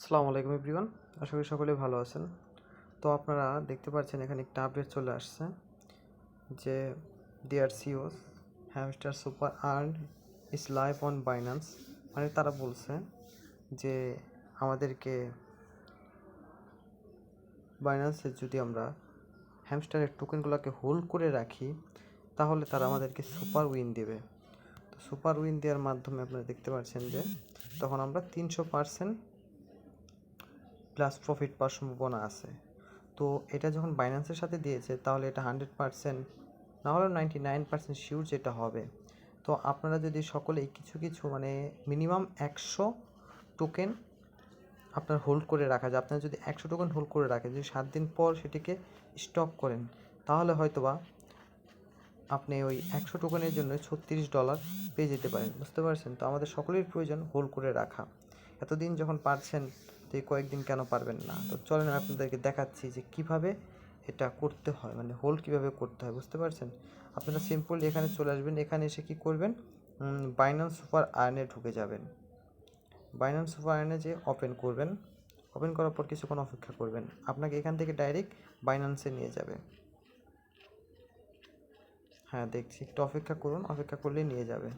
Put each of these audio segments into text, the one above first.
আসসালামু আলাইকুম এভরিওয়ান, আশা করি সকলে ভালো আছেন। তো আপনারা দেখতে পাচ্ছেন এখানে একটা আপডেট চলে আসছে যে দেয়ার সিওস hamster super earn is live on Binance. মানে তারা বলছে যে আমাদেরকে বাইন্যান্সে যদি আমরা হ্যামস্টারের টোকেনগুলোকে হোল্ড করে রাখি তাহলে তারা আমাদেরকে সুপার উইন দেবে। তো সুপার উইন দেওয়ার মাধ্যমে আপনারা দেখতে পাচ্ছেন যে তখন আমরা 300% প্লাস প্রফিট পাওয়ার সম্ভাবনা আছে। তো এটা যখন বাইন্যান্সের সাথে দিয়েছে তাহলে এটা 100% না হলেও 99% শিওর যেটা হবে। তো আপনারা যদি সকলেই কিছু কিছু মানে মিনিমাম 100 টোকেন আপনার হোল্ড করে রাখা যায়, আপনার যদি 100 টোকেন হোল্ড করে রাখে, যদি 7 দিন পর সেটিকে স্টক করেন তাহলে হয়তোবা আপনি ওই 100 টোকেনের জন্য $36 পেয়ে যেতে পারেন। বুঝতে পারছেন? তো আমাদের সকলের প্রয়োজন হোল্ড করে রাখা। এতদিন যখন পারছেন তো এই কয়েকদিন কেন পারবেন না? তো চলেন আমি আপনাদেরকে দেখাচ্ছি যে কিভাবে এটা করতে হয়, মানে হোল্ড কিভাবে করতে হয়। বুঝতে পারছেন? আপনারা সিম্পলি এখানে চলে আসবেন, এখানে এসে কী করবেন, বাইন্যান্স সুপার আর্নে ঢুকে যাবেন। বাইন্যান্স সুপার আর্নে যে ওপেন করবেন, ওপেন করার পর কিছুক্ষণ অপেক্ষা করবেন, আপনাকে এখান থেকে ডাইরেক্ট বাইন্যান্সে নিয়ে যাবে। হ্যাঁ দেখছি, একটু অপেক্ষা করুন, অপেক্ষা করলেই নিয়ে যাবে।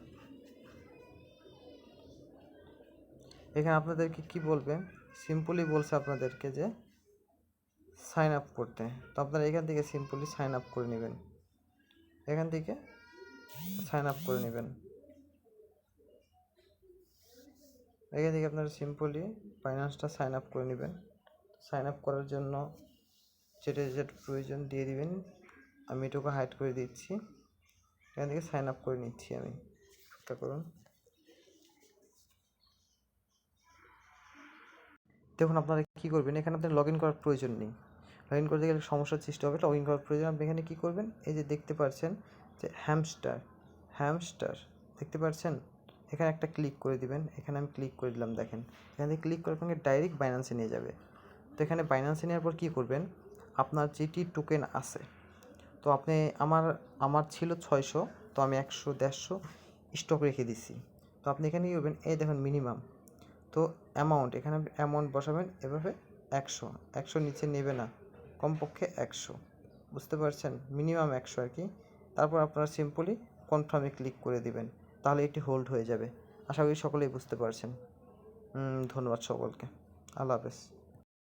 এখানে আপনাদেরকে কি বলবে, সিম্পলি বলছে আপনাদেরকে যে সাইন আপ করতে। তো আপনারা এখান থেকে সিম্পলি সাইন আপ করে নেবেন, এখান থেকে সাইন আপ করে নেবেন। এখান থেকে আপনারা সিম্পলি ফাইন্যান্সটা সাইন আপ করে নেবেন। সাইন আপ করার জন্য যেটা যেটা প্রয়োজন দিয়ে দিবেন, আমি এটুকু হাইড করে দিচ্ছি। এখান থেকে সাইন আপ করে নিচ্ছি আমি, চেষ্টা করুন। দেখুন আপনারা কী করবেন, এখানে আপনার লগ ইন করার প্রয়োজন নেই। লগ ইন করতে গেলে সমস্যার সৃষ্টি হবে, লগ ইন করার প্রয়োজন। আপনি এখানে কী করবেন, এই যে দেখতে পাচ্ছেন যে হ্যামস্টার দেখতে পাচ্ছেন, এখানে একটা ক্লিক করে দিবেন। এখানে আমি ক্লিক করে দিলাম, দেখেন এখান থেকে ক্লিক করে আপনাকে ডাইরেক্ট বাইন্যান্সে নিয়ে যাবে। তো এখানে বাইন্যান্সে নেওয়ার পর কী করবেন, আপনার যেটি টোকেন আছে, তো আপনি আমার ছিল 600, তো আমি 100 150 স্টক রেখে দিছি। তো আপনি এখানে কী করবেন, এই দেখুন মিনিমাম, তো অ্যামাউন্ট এখানে অ্যামাউন্ট বসাবেন এভাবে 100 নিচে নেবে না, কমপক্ষে 100। বুঝতে পারছেন? মিনিমাম 100 আর কি। তারপর আপনারা সিম্পলি কনফার্মে ক্লিক করে দিবেন, তাহলে এটি হোল্ড হয়ে যাবে। আশা করি সকলেই বুঝতে পারছেন। ধন্যবাদ সকলকে। আল্লাহ হাফেজ।